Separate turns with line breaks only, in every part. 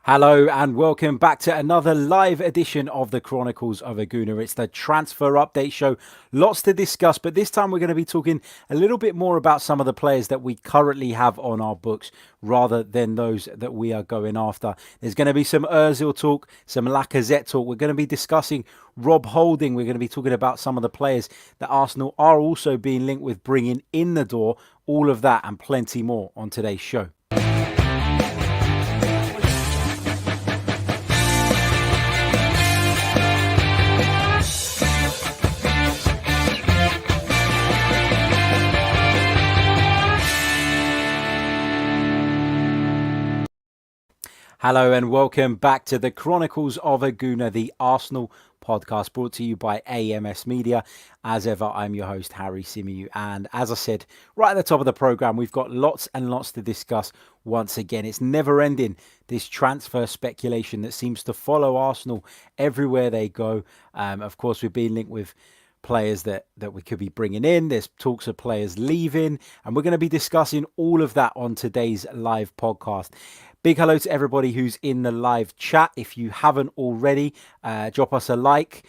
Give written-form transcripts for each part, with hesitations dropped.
Hello and welcome back to another live edition of the Chronicles of a Gooner. It's the transfer update show. Lots to discuss, but this time we're going to be talking a little bit more about some of the players that we currently have on our books rather than those that we are going after. There's going to be some Ozil talk, some Lacazette talk. We're going to be discussing Rob Holding. We're going to be talking about some of the players that Arsenal are also being linked with bringing in the door. All of that and plenty more on today's show. Hello and welcome back to the Chronicles of a Gooner, the Arsenal podcast brought to you by AMS Media. As ever, I'm your host, Harry Symeou. And as I said, right at the top of the programme, we've got lots and lots to discuss once again. It's never ending, this transfer speculation that seems to follow Arsenal everywhere they go. Of course, we've been linked with players that we could be bringing in. There's talks of players leaving, and we're going to be discussing all of that on today's live podcast. Big hello to everybody who's in the live chat. If you haven't already, drop us a like,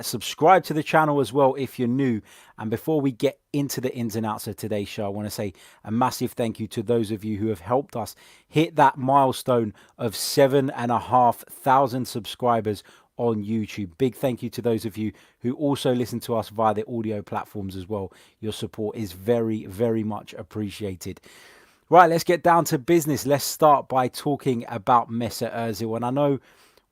subscribe to the channel as well if you're new. And before we get into the ins and outs of today's show, I want to say a massive thank you to those of you who have helped us hit that milestone of 7,500 subscribers on YouTube. Big thank you to those of you who also listen to us via the audio platforms as well. Your support is very, very much appreciated. Right, let's get down to business. Let's start by talking about Mesut Ozil. And I know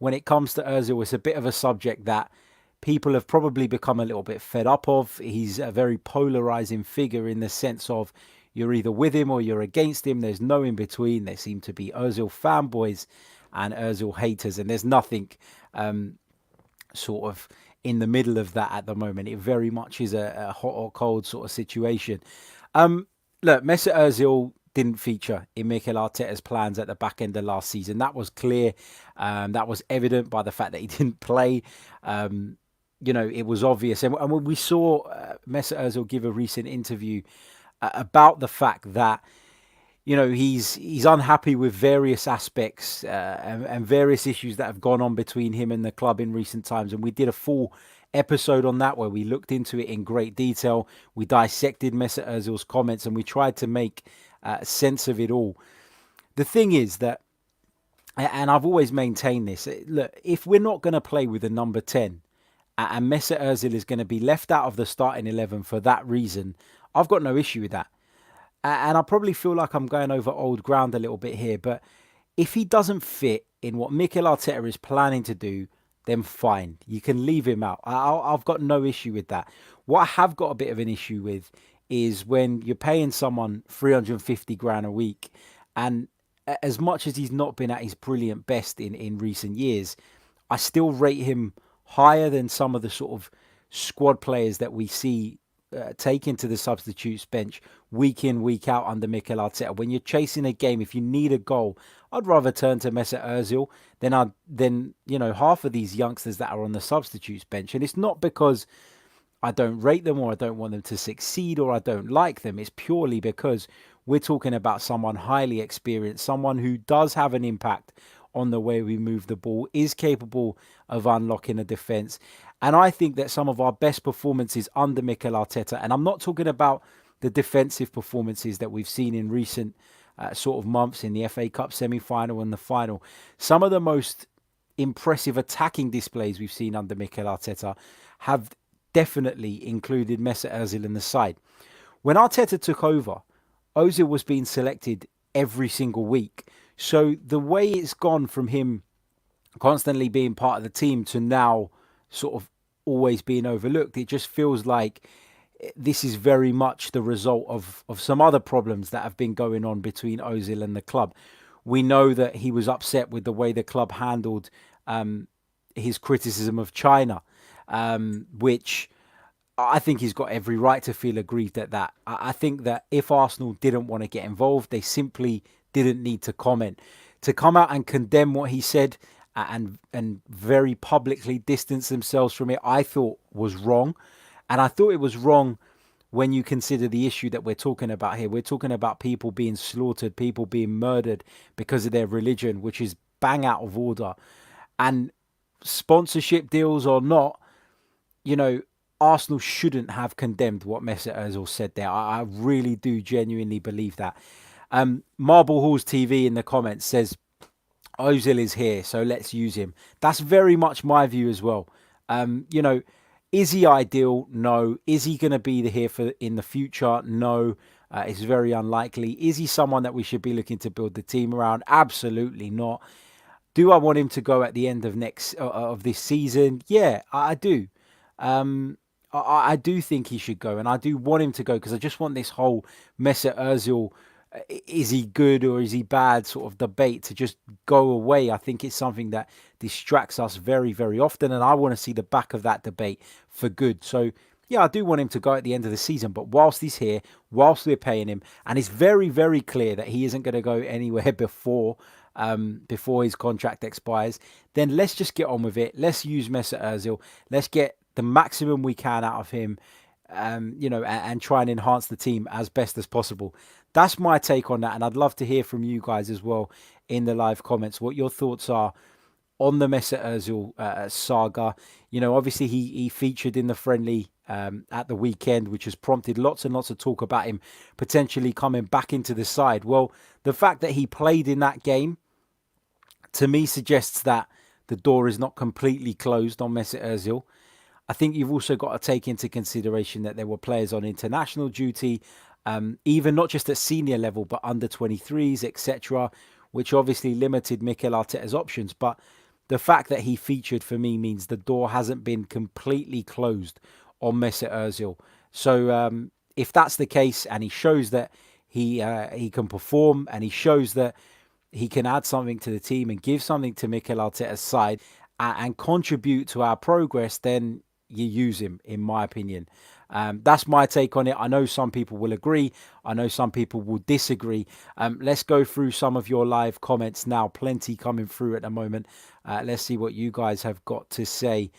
when it comes to Ozil, it's a bit of a subject that people have probably become a little bit fed up of. He's a very polarizing figure in the sense of you're either with him or you're against him. There's no in between. There seem to be Ozil fanboys and Ozil haters, and there's nothing sort of in the middle of that at the moment. It very much is a hot or cold sort of situation. Look, Mesut Ozil didn't feature in Mikel Arteta's plans at the back end of last season. That was clear. That was evident by the fact that he didn't play. It was obvious. And when we saw Mesut Ozil give a recent interview about the fact that, he's unhappy with various aspects and various issues that have gone on between him and the club in recent times. And we did a full episode on that where we looked into it in great detail. We dissected Mesut Ozil's comments and we tried to make sense of it all. The thing is that, and I've always maintained this, look, if we're not going to play with a number 10 and Mesut Ozil is going to be left out of the starting 11 for that reason, I've got no issue with that. And I probably feel like I'm going over old ground a little bit here, but if he doesn't fit in what Mikel Arteta is planning to do, then fine, you can leave him out. I've got no issue with that. What I have got a bit of an issue with is when you're paying someone 350 grand a week, and as much as he's not been at his brilliant best in recent years, I still rate him higher than some of the sort of squad players that we see taken to the substitutes bench week in, week out under Mikel Arteta. When you're chasing a game, if you need a goal, I'd rather turn to Mesut Ozil than half of these youngsters that are on the substitutes bench. And it's not because I don't rate them or I don't want them to succeed or I don't like them. It's purely because we're talking about someone highly experienced, someone who does have an impact on the way we move the ball, is capable of unlocking a defence. And I think that some of our best performances under Mikel Arteta, and I'm not talking about the defensive performances that we've seen in recent sort of months in the FA Cup semi-final and the final, some of the most impressive attacking displays we've seen under Mikel Arteta have definitely included Mesut Ozil in the side. When Arteta took over, Ozil was being selected every single week. So the way it's gone from him constantly being part of the team to now sort of always being overlooked, it just feels like this is very much the result of some other problems that have been going on between Ozil and the club. We know that he was upset with the way the club handled his criticism of China, which I think he's got every right to feel aggrieved at that. I think that if Arsenal didn't want to get involved, they simply didn't need to comment. To come out and condemn what he said and very publicly distance themselves from it, I thought was wrong. And I thought it was wrong when you consider the issue that we're talking about here. We're talking about people being slaughtered, people being murdered because of their religion, which is bang out of order. And sponsorship deals or not, you know, Arsenal shouldn't have condemned what Mesut Ozil said there. I really do genuinely believe that. Marble Halls TV in the comments says Ozil is here, so let's use him. That's very much my view as well. You know, is he ideal? No. Is he going to be here for in the future? No. It's very unlikely. Is he someone that we should be looking to build the team around? Absolutely not. Do I want him to go at the end of this season? Yeah, I do. I do think he should go, and I do want him to go because I just want this whole Mesut Ozil, is he good or is he bad sort of debate to just go away. I think it's something that distracts us very, very often, and I want to see the back of that debate for good. So, yeah, I do want him to go at the end of the season, but whilst he's here, whilst we're paying him, and it's very, very clear that he isn't going to go anywhere before his contract expires, then let's just get on with it. Let's use Mesut Ozil. Let's get the maximum we can out of him, and try and enhance the team as best as possible. That's my take on that, and I'd love to hear from you guys as well in the live comments what your thoughts are on the Mesut Ozil saga. You know, obviously he featured in the friendly at the weekend, which has prompted lots and lots of talk about him potentially coming back into the side. Well, the fact that he played in that game, to me, suggests that the door is not completely closed on Mesut Ozil. I think you've also got to take into consideration that there were players on international duty, even not just at senior level, but under 23s, etc., which obviously limited Mikel Arteta's options. But the fact that he featured for me means the door hasn't been completely closed on Mesut Ozil. So if that's the case, and he shows that he can perform, and he shows that he can add something to the team and give something to Mikel Arteta's side and contribute to our progress, then you use him, in my opinion. That's my take on it. I know some people will agree. I know some people will disagree. Let's go through some of your live comments now. Plenty coming through at the moment. Let's see what you guys have got to say.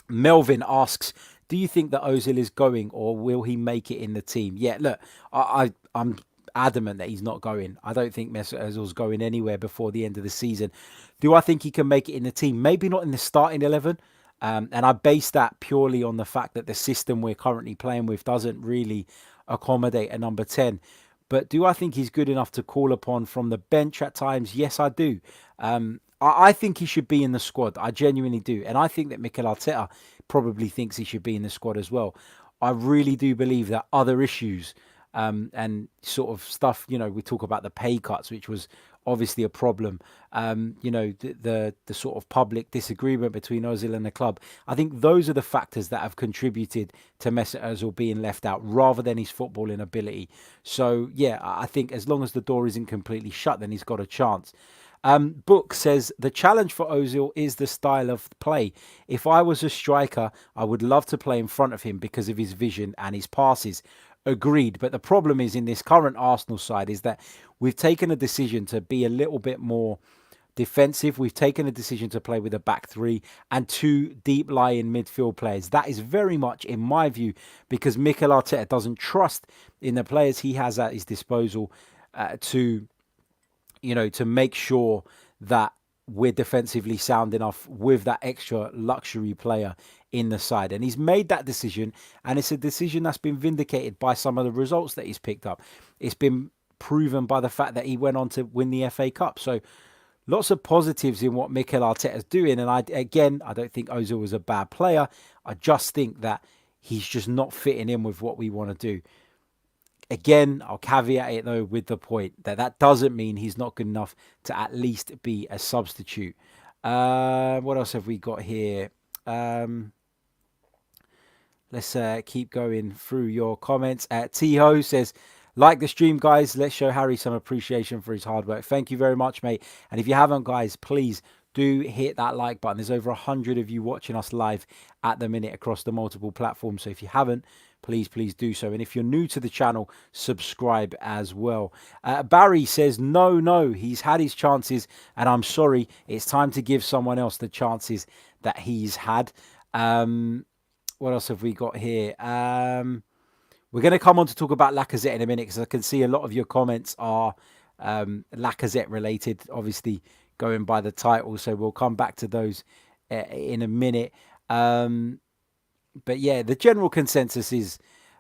Melvin asks, do you think that Ozil is going, or will he make it in the team? Yeah, look, I'm adamant that he's not going. I don't think Mesut Ozil's going anywhere before the end of the season. Do I think he can make it in the team? Maybe not in the starting 11. And I base that purely on the fact that the system we're currently playing with doesn't really accommodate a number 10. But do I think he's good enough to call upon from the bench at times? Yes, I do. I think he should be in the squad. I genuinely do. And I think that Mikel Arteta probably thinks he should be in the squad as well. I really do believe that other issues and sort of stuff, we talk about the pay cuts, which was obviously a problem. The sort of public disagreement between Ozil and the club. I think those are the factors that have contributed to Mesut Ozil being left out rather than his footballing ability. So, yeah, I think as long as the door isn't completely shut, then he's got a chance. Book says, the challenge for Ozil is the style of play. If I was a striker, I would love to play in front of him because of his vision and his passes. Agreed. But the problem is in this current Arsenal side is that we've taken a decision to be a little bit more defensive. We've taken a decision to play with a back three and two deep lying midfield players. That is very much, in my view, because Mikel Arteta doesn't trust in the players he has at his disposal to make sure that we're defensively sound enough with that extra luxury player in the side. And he's made that decision, and it's a decision that's been vindicated by some of the results that he's picked up. It's been proven by the fact that he went on to win the FA Cup. So lots of positives in what Mikel Arteta's doing. And I don't think Ozil was a bad player. I just think that he's just not fitting in with what we want to do. Again, I'll caveat it, though, with the point that doesn't mean he's not good enough to at least be a substitute. What else have we got here? Let's keep going through your comments. T-Ho says, like the stream, guys. Let's show Harry some appreciation for his hard work. Thank you very much, mate. And if you haven't, guys, please do hit that like button. There's over 100 of you watching us live at the minute across the multiple platforms. So if you haven't, please do so. And if you're new to the channel, subscribe as well. Barry says, no, he's had his chances, and I'm sorry, it's time to give someone else the chances that he's had. What else have we got here? We're going to come on to talk about Lacazette in a minute, because I can see a lot of your comments are Lacazette related, obviously going by the title. So we'll come back to those in a minute. But yeah, the general consensus is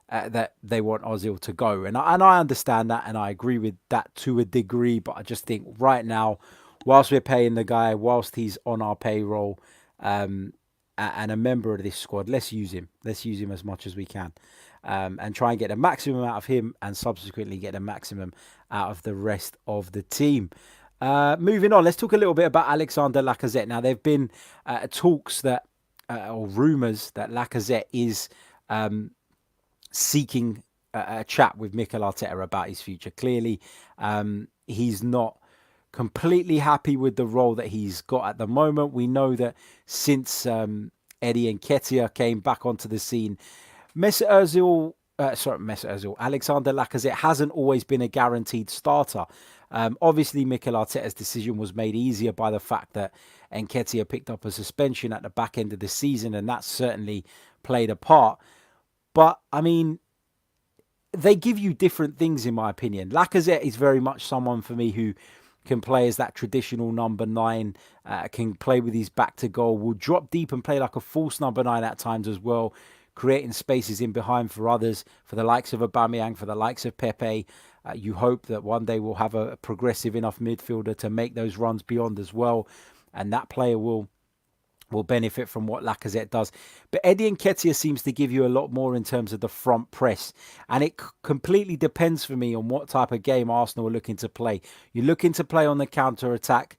that they want Ozil to go, and I understand that, and I agree with that to a degree. But I just think right now, whilst we're paying the guy, whilst he's on our payroll, and a member of this squad, let's use him. Let's use him as much as we can, and try and get the maximum out of him, and subsequently get the maximum out of the rest of the team. Moving on, let's talk a little bit about Alexandre Lacazette. Now, there have been talks that, or rumours that Lacazette is seeking a chat with Mikel Arteta about his future. Clearly, he's not completely happy with the role that he's got at the moment. We know that since Eddie Nketiah came back onto the scene, Mesut Ozil, Alexandre Lacazette hasn't always been a guaranteed starter. Obviously, Mikel Arteta's decision was made easier by the fact that Nketiah picked up a suspension at the back end of the season, and that certainly played a part. But, I mean, they give you different things, in my opinion. Lacazette is very much someone for me who can play as that traditional number 9, can play with his back to goal, will drop deep and play like a false number 9 at times as well, creating spaces in behind for others, for the likes of Aubameyang, for the likes of Pepe. You hope that one day we'll have a progressive enough midfielder to make those runs beyond as well, and that player will benefit from what Lacazette does. But Eddie Nketiah seems to give you a lot more in terms of the front press. And it completely depends for me on what type of game Arsenal are looking to play. You're looking to play on the counter-attack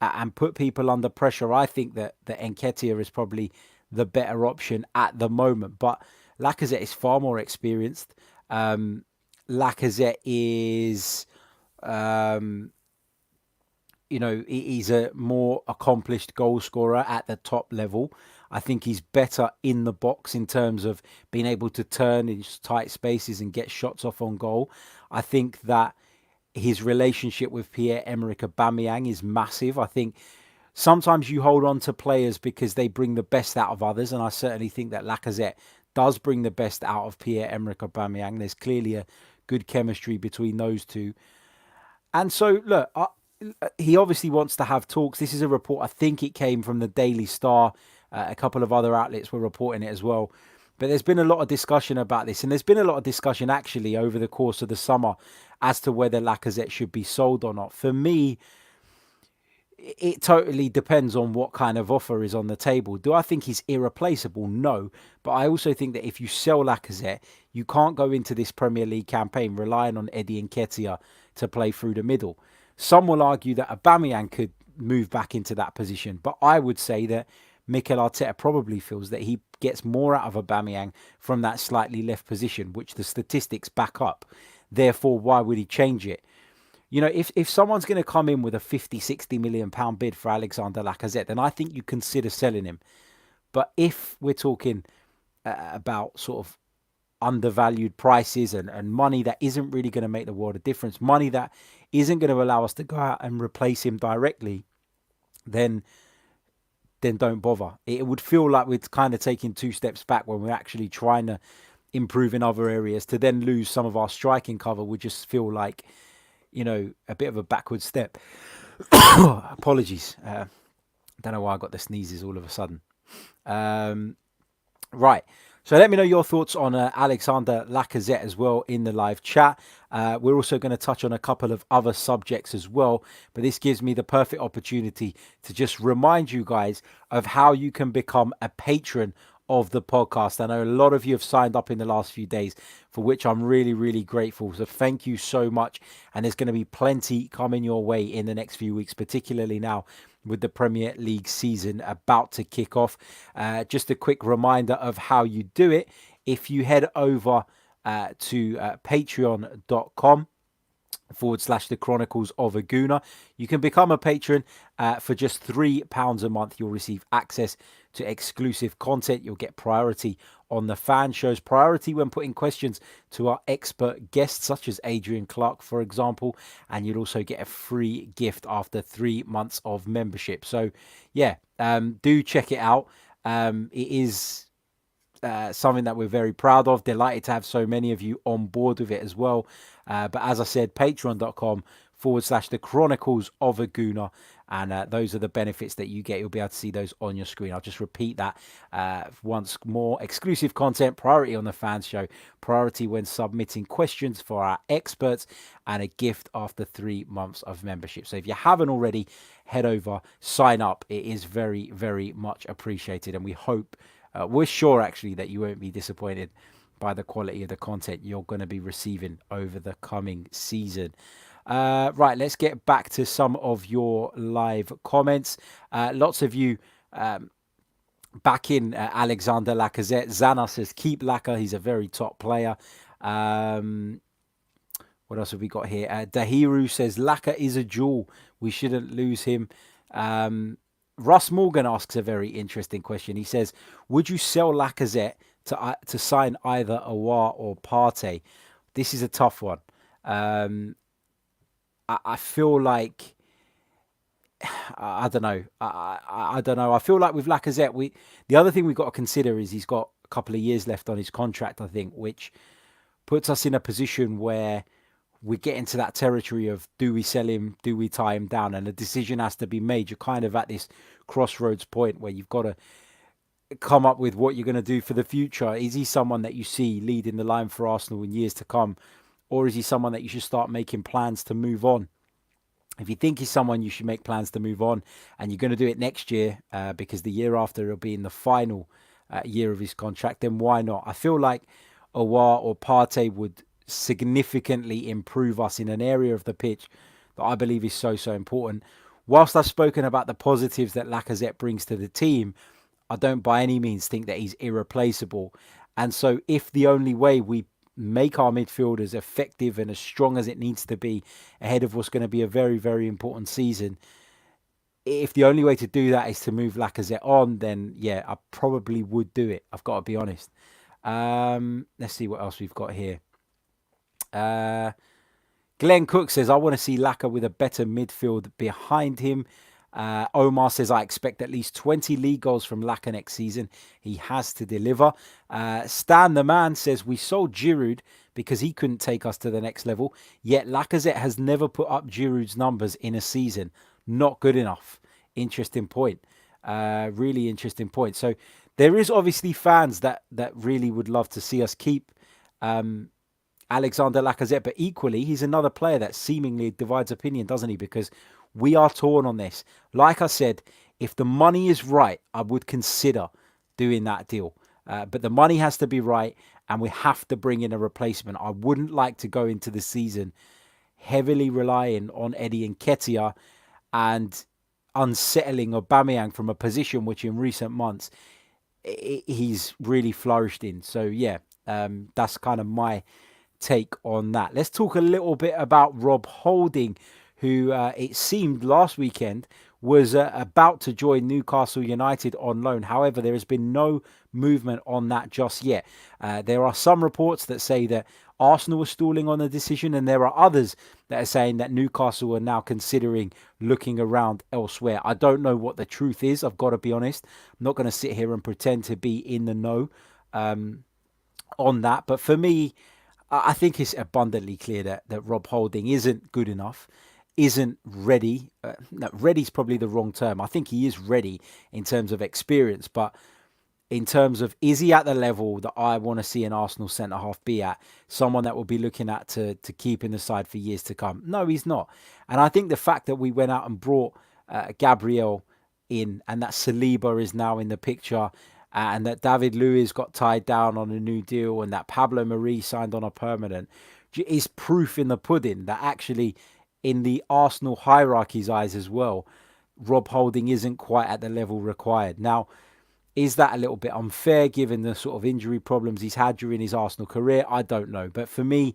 and put people under pressure. I think that Nketiah is probably the better option at the moment. But Lacazette is far more experienced. Lacazette is... he's a more accomplished goal scorer at the top level. I think he's better in the box in terms of being able to turn in tight spaces and get shots off on goal. I think that his relationship with Pierre-Emerick Aubameyang is massive. I think sometimes you hold on to players because they bring the best out of others, and I certainly think that Lacazette does bring the best out of Pierre-Emerick Aubameyang. There's clearly a good chemistry between those two. And so, look, he obviously wants to have talks. This is a report, I think it came from the Daily Star. A couple of other outlets were reporting it as well. But there's been a lot of discussion about this. And there's been a lot of discussion actually over the course of the summer as to whether Lacazette should be sold or not. For me, it totally depends on what kind of offer is on the table. Do I think he's irreplaceable? No. But I also think that if you sell Lacazette, you can't go into this Premier League campaign relying on Eddie Nketiah to play through the middle. Some will argue that Aubameyang could move back into that position. But I would say that Mikel Arteta probably feels that he gets more out of Aubameyang from that slightly left position, which the statistics back up. Therefore, why would he change it? If someone's going to come in with a 50, 60 million pound bid for Alexandre Lacazette, then I think you consider selling him. But if we're talking about sort of undervalued prices and money that isn't really going to make the world of difference, money that isn't going to allow us to go out and replace him directly, then don't bother. It would feel like we're kind of taking 2 steps back when we're actually trying to improve in other areas. To then lose some of our striking cover would just feel like, a bit of a backward step. Apologies. Don't know why I got the sneezes all of a sudden. Right. So let me know your thoughts on Alexandre Lacazette as well in the live chat. We're also going to touch on a couple of other subjects as well. But this gives me the perfect opportunity to just remind you guys of how you can become a patron of the podcast. I know a lot of you have signed up in the last few days, for which I'm really, really grateful. So thank you so much. And there's going to be plenty coming your way in the next few weeks, particularly now with the Premier League season about to kick off. Just a quick reminder of how you do it. If you head over to patreon.com /the Chronicles of a Gooner, you can become a patron for just £3 a month. You'll receive access to exclusive content. You'll get priority on the fan shows, priority when putting questions to our expert guests such as Adrian Clark, for example, and you'll also get a free gift after 3 months of membership. So yeah, do check it out. It is something that we're very proud of, delighted to have so many of you on board with it as well. But as I said, patreon.com the Chronicles of a Gooner. And those are the benefits that you get. You'll be able to see those on your screen. I'll just repeat that once more. Exclusive content, priority on the Fans Show, priority when submitting questions for our experts, and a gift after 3 months of membership. So if you haven't already, head over, sign up. It is very, very much appreciated. And we hope, we're sure actually, that you won't be disappointed by the quality of the content you're going to be receiving over the coming season. Right, let's get back to some of your live comments. Lots of you back in Alexandre Lacazette. Zana says, keep Laka. He's a very top player. What else have we got here? Dahiru says, Laka is a jewel. We shouldn't lose him. Russ Morgan asks a very interesting question. He says, would you sell Lacazette to sign either Aouar or Partey? This is a tough one. I feel like, I don't know. I don't know. I feel like with Lacazette, the other thing we've got to consider is he's got a couple of years left on his contract, I think, which puts us in a position where we get into that territory of, do we sell him? Do we tie him down? And a decision has to be made. You're kind of at this crossroads point where you've got to come up with what you're going to do for the future. Is he someone that you see leading the line for Arsenal in years to come? Or is he someone that you should start making plans to move on? If you think he's someone you should make plans to move on, and you're going to do it next year because the year after it'll be in the final year of his contract, then why not? I feel like Aouar or Partey would significantly improve us in an area of the pitch that I believe is so important. Whilst I've spoken about the positives that Lacazette brings to the team, I don't by any means think that he's irreplaceable. And so if the only way we make our midfield as effective and as strong as it needs to be ahead of what's going to be a very, very important season, if the only way to do that is to move Lacazette on, then yeah, I probably would do it. I've got to be honest. Let's see what else we've got here. Glenn Cook says, I want to see Laka with a better midfield behind him. Omar says, I expect at least 20 league goals from Laka next season. He has to deliver. Stan the Man says, we sold Giroud because he couldn't take us to the next level. Yet Lacazette has never put up Giroud's numbers in a season. Not good enough. Interesting point. Really interesting point. So there is obviously fans that really would love to see us keep Alexandre Lacazette, but equally, he's another player that seemingly divides opinion, doesn't he? Because we are torn on this. Like I said, if the money is right, I would consider doing that deal. But the money has to be right, and we have to bring in a replacement. I wouldn't like to go into the season heavily relying on Eddie Nketiah and unsettling Aubameyang from a position which in recent months he's really flourished in. So yeah, that's kind of my take on that. Let's talk a little bit about Rob Holding, who it seemed last weekend was about to join Newcastle United on loan. However, there has been no movement on that just yet. There are some reports that say that Arsenal was stalling on the decision, and there are others that are saying that Newcastle are now considering looking around elsewhere. I don't know what the truth is, I've got to be honest. I'm not going to sit here and pretend to be in the know on that. But for me, I think it's abundantly clear that Rob Holding isn't good enough, isn't ready. No, ready's probably the wrong term. I think he is ready in terms of experience, but in terms of, is he at the level that I want to see an Arsenal centre-half be at? Someone that will be looking at to keep in the side for years to come? No, he's not. And I think the fact that we went out and brought Gabriel in, and that Saliba is now in the picture, and that David Luiz got tied down on a new deal, and that Pablo Mari signed on a permanent, is proof in the pudding that actually in the Arsenal hierarchy's eyes as well, Rob Holding isn't quite at the level required. Now, is that a little bit unfair given the sort of injury problems he's had during his Arsenal career? I don't know. But for me,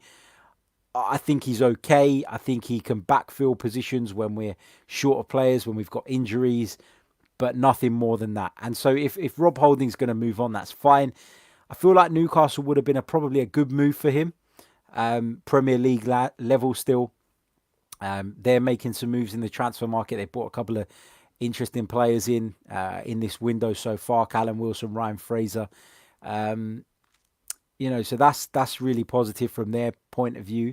I think he's okay. I think he can backfill positions when we're short of players, when we've got injuries, but nothing more than that. And so if Rob Holding's going to move on, that's fine. I feel like Newcastle would have been probably a good move for him. Premier League level still. They're making some moves in the transfer market. They bought a couple of interesting players in this window so far. Callum Wilson, Ryan Fraser. So that's really positive from their point of view.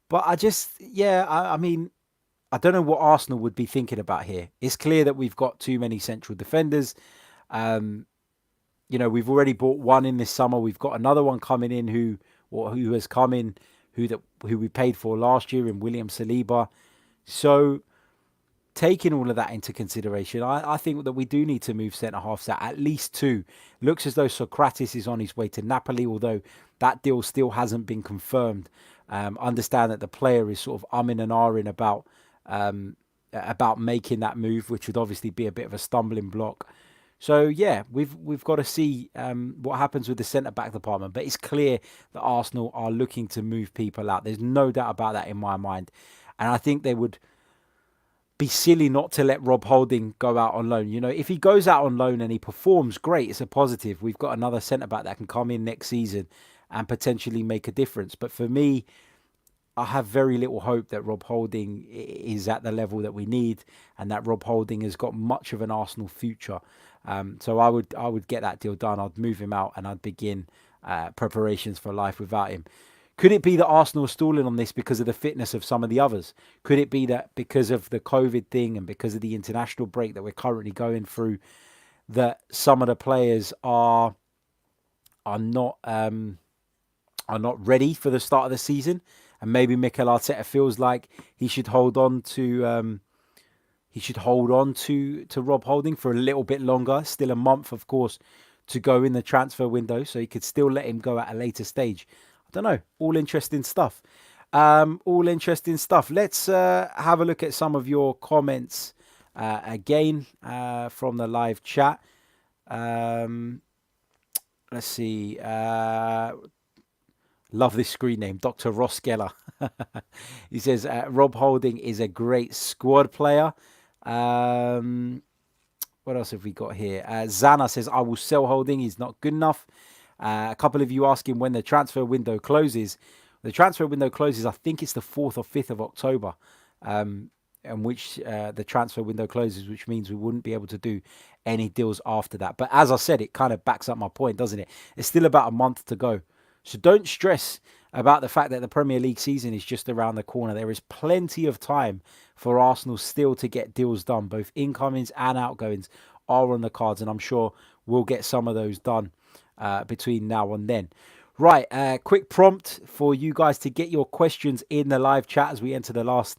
But I mean, I don't know what Arsenal would be thinking about here. It's clear that we've got too many central defenders. Um, we've already bought one in this summer. We've got another one coming in who has come in, who we paid for last year in William Saliba. So taking all of that into consideration, I think that we do need to move centre halves out, at least two. Looks as though Socrates is on his way to Napoli, although that deal still hasn't been confirmed. Understand that the player is sort of umming and ahhing about making that move, which would obviously be a bit of a stumbling block. So yeah, we've got to see what happens with the centre back department. But it's clear that Arsenal are looking to move people out. There's no doubt about that in my mind, and I think they would be silly not to let Rob Holding go out on loan. If he goes out on loan and he performs, great, it's a positive. We've got another centre back that can come in next season and potentially make a difference. But for me, I have very little hope that Rob Holding is at the level that we need, and that Rob Holding has got much of an Arsenal future. So I would get that deal done. I'd move him out and I'd begin preparations for life without him. Could it be that Arsenal are stalling on this because of the fitness of some of the others? Could it be that because of the COVID thing and because of the international break that we're currently going through, that some of the players are not are not ready for the start of the season, and maybe Mikel Arteta feels like he should hold on to Rob Holding for a little bit longer. Still a month, of course, to go in the transfer window, so he could still let him go at a later stage. I don't know. All interesting stuff. All interesting stuff. Let's have a look at some of your comments again from the live chat. Um, let's see. Love this screen name, Dr. Ross Geller. He says Rob Holding is a great squad player. Um, what else have we got here? Zana says, I will sell Holding. He's not good enough. A couple of you asking when the transfer window closes. The transfer window closes, I think it's the 4th or 5th of October, and which the transfer window closes, which means we wouldn't be able to do any deals after that. But as I said, it kind of backs up my point, doesn't it? It's still about a month to go. So don't stress about the fact that the Premier League season is just around the corner. There is plenty of time for Arsenal still to get deals done. Both incomings and outgoings are on the cards, and I'm sure we'll get some of those done between now and then. Right, quick prompt for you guys to get your questions in the live chat as we enter the last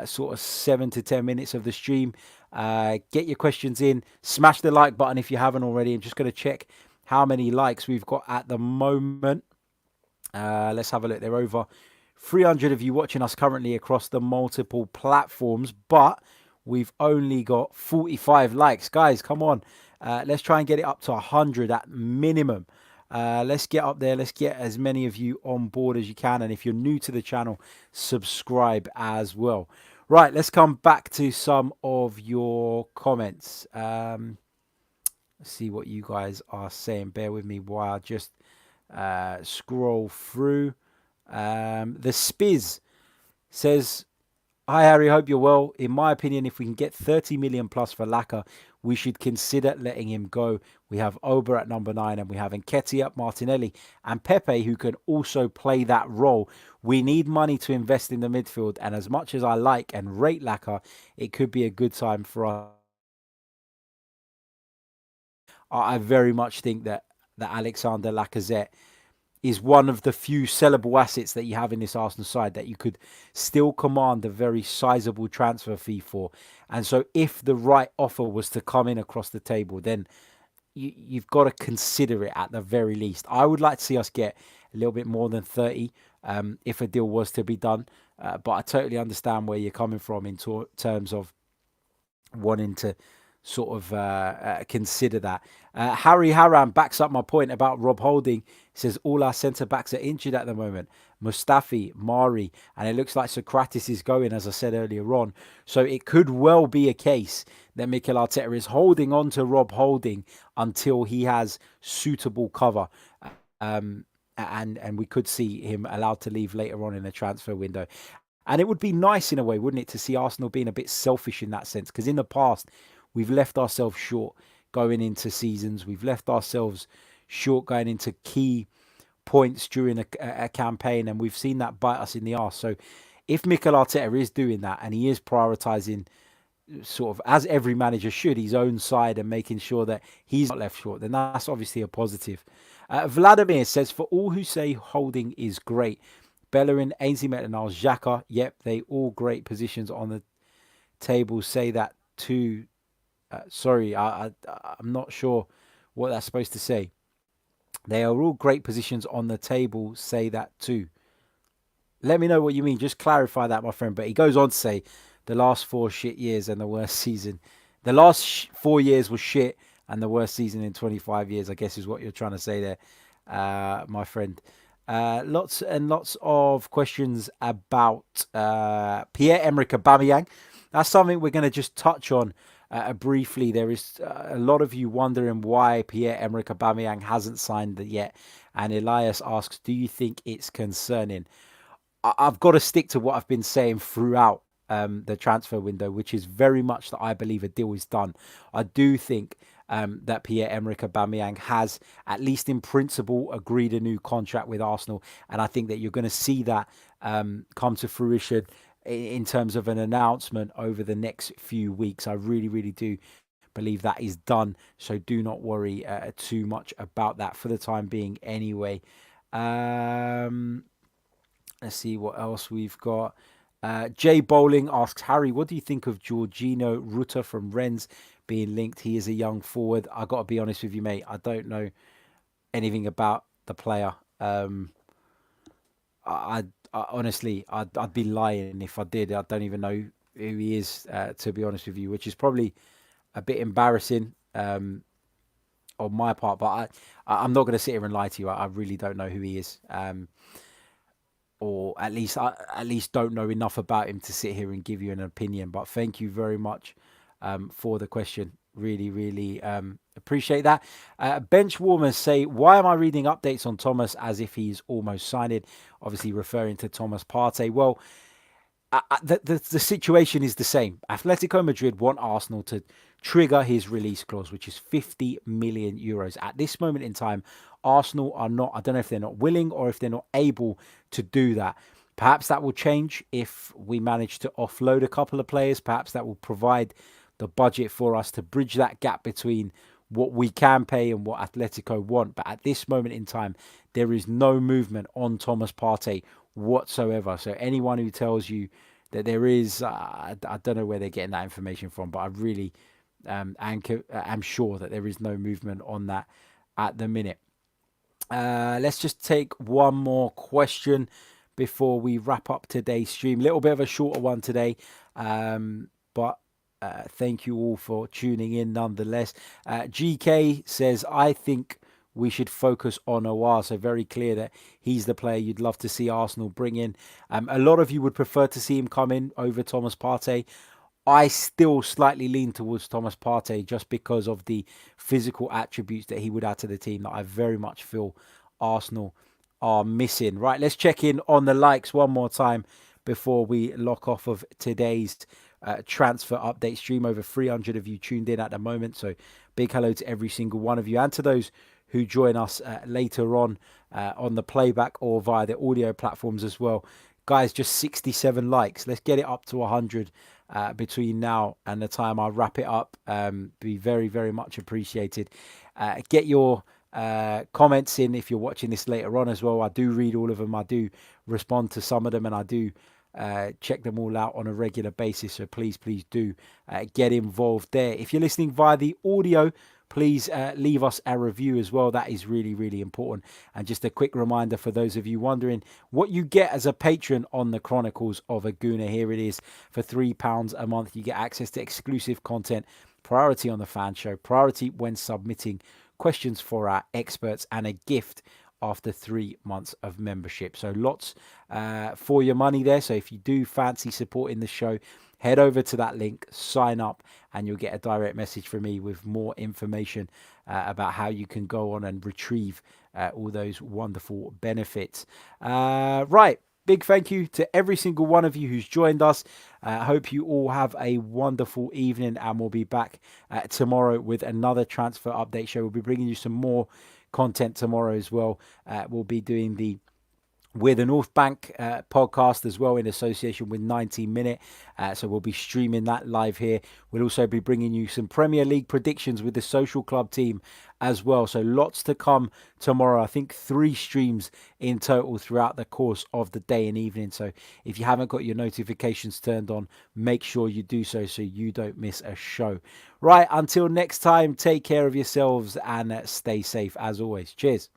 sort of 7 to 10 minutes of the stream. Get your questions in. Smash the like button if you haven't already. I'm just going to check how many likes we've got at the moment. Let's have a look. There are over 300 of you watching us currently across the multiple platforms, but we've only got 45 likes. Guys, come on. Let's try and get it up to 100 at minimum. Let's get up there. Let's get as many of you on board as you can. And if you're new to the channel, subscribe as well. Right, let's come back to some of your comments. Let's see what you guys are saying. Bear with me while I just scroll through. The Spiz says, hi Harry, hope you're well. In my opinion, if we can get 30 million plus for Laka, we should consider letting him go. We have Ober at number 9 and we have Nketiah, Martinelli and Pepe who can also play that role. We need money to invest in the midfield, and as much as I like and rate Laka, it could be a good time for us. I very much think that Alexandre Lacazette is one of the few sellable assets that you have in this Arsenal side that you could still command a very sizable transfer fee for. And so if the right offer was to come in across the table, then you've got to consider it at the very least. I would like to see us get a little bit more than 30 if a deal was to be done. But I totally understand where you're coming from in terms of wanting to sort of consider that. Harry Haram backs up my point about Rob Holding. He says all our centre backs are injured at the moment. Mustafi, Mari, and it looks like Socrates is going, as I said earlier on. So it could well be a case that Mikel Arteta is holding on to Rob Holding until he has suitable cover. And we could see him allowed to leave later on in the transfer window. And it would be nice in a way, wouldn't it, to see Arsenal being a bit selfish in that sense? Because in the past, we've left ourselves short going into seasons. We've left ourselves short going into key points during a campaign, and we've seen that bite us in the arse. So if Mikel Arteta is doing that and he is prioritising, sort of as every manager should, his own side and making sure that he's not left short, then that's obviously a positive. Vladimir says, for all who say Holding is great, Bellerin, Ainsley Maitland-Niles, Xhaka, yep, they all great positions on the table. Say that too. Sorry, I'm not sure what that's supposed to say. They are all great positions on the table. Say that too. Let me know what you mean. Just clarify that, my friend. But he goes on to say the last 4 shit years and the worst season. The last 4 years was shit and the worst season in 25 years, I guess is what you're trying to say there, my friend. Lots and lots of questions about Pierre-Emerick Aubameyang. That's something we're going to just touch on briefly. There is a lot of you wondering why Pierre-Emerick Aubameyang hasn't signed yet. And Elias asks, do you think it's concerning? I've got to stick to what I've been saying throughout the transfer window, which is very much that I believe a deal is done. I do think that Pierre-Emerick Aubameyang has, at least in principle, agreed a new contract with Arsenal. And I think that you're going to see that come to fruition in terms of an announcement over the next few weeks. I really, really do believe that is done. So do not worry too much about that for the time being anyway. Let's see what else we've got. Jay Bowling asks, Harry, what do you think of Georgino Rutter from Rennes being linked? He is a young forward. I got to be honest with you, mate. I don't know anything about the player. I honestly, I'd be lying if I did. I don't even know who he is, to be honest with you, which is probably a bit embarrassing on my part. But I'm not going to sit here and lie to you. I really don't know who he is. Or at least don't know enough about him to sit here and give you an opinion. But thank you very much for the question. Really, really appreciate that. Bench warmers say, why am I reading updates on Thomas as if he's almost signed? Obviously referring to Thomas Partey. Well, the situation is the same. Atletico Madrid want Arsenal to trigger his release clause, which is 50 million euros. At this moment in time, Arsenal are not, I don't know if they're not willing or if they're not able to do that. Perhaps that will change if we manage to offload a couple of players. Perhaps that will provide the budget for us to bridge that gap between what we can pay and what Atletico want. But at this moment in time, there is no movement on Thomas Partey whatsoever. So anyone who tells you that there is, I don't know where they're getting that information from, but I really am sure that there is no movement on that at the minute. Let's just take one more question before we wrap up today's stream. A little bit of a shorter one today, but thank you all for tuning in nonetheless. GK says, I think we should focus on Aouar. So very clear that he's the player you'd love to see Arsenal bring in. A lot of you would prefer to see him come in over Thomas Partey. I still slightly lean towards Thomas Partey just because of the physical attributes that he would add to the team that I very much feel Arsenal are missing. Right, let's check in on the likes one more time before we lock off of today's transfer update stream. Over 300 of you tuned in at the moment. So big hello to every single one of you and to those who join us later on the playback or via the audio platforms as well. Guys, just 67 likes. Let's get it up to 100 between now and the time I wrap it up. Be very, very much appreciated. Get your comments in if you're watching this later on as well. I do read all of them. I do respond to some of them, and I do check them all out on a regular basis. So please do get involved there. If you're listening via the audio, please leave us a review as well. That is really, really important. And just a quick reminder for those of you wondering what you get as a patron on the Chronicles of a Gooner. Here it is. For £3 a month, you get access to exclusive content, priority on the fan show, priority when submitting questions for our experts, and a gift after 3 months of membership. So lots for your money there. So if you do fancy supporting the show, head over to that link, sign up, and you'll get a direct message from me with more information about how you can go on and retrieve all those wonderful benefits. Right. Big thank you to every single one of you who's joined us. I hope you all have a wonderful evening, and we'll be back tomorrow with another transfer update show. We'll be bringing you some more content tomorrow as well. We'll be doing the We're the North Bank podcast as well, in association with 90 Minute. So we'll be streaming that live here. We'll also be bringing you some Premier League predictions with the Social Club team as well. So lots to come tomorrow. I think 3 streams in total throughout the course of the day and evening. So if you haven't got your notifications turned on, make sure you do so you don't miss a show. Right, until next time, take care of yourselves and stay safe as always. Cheers.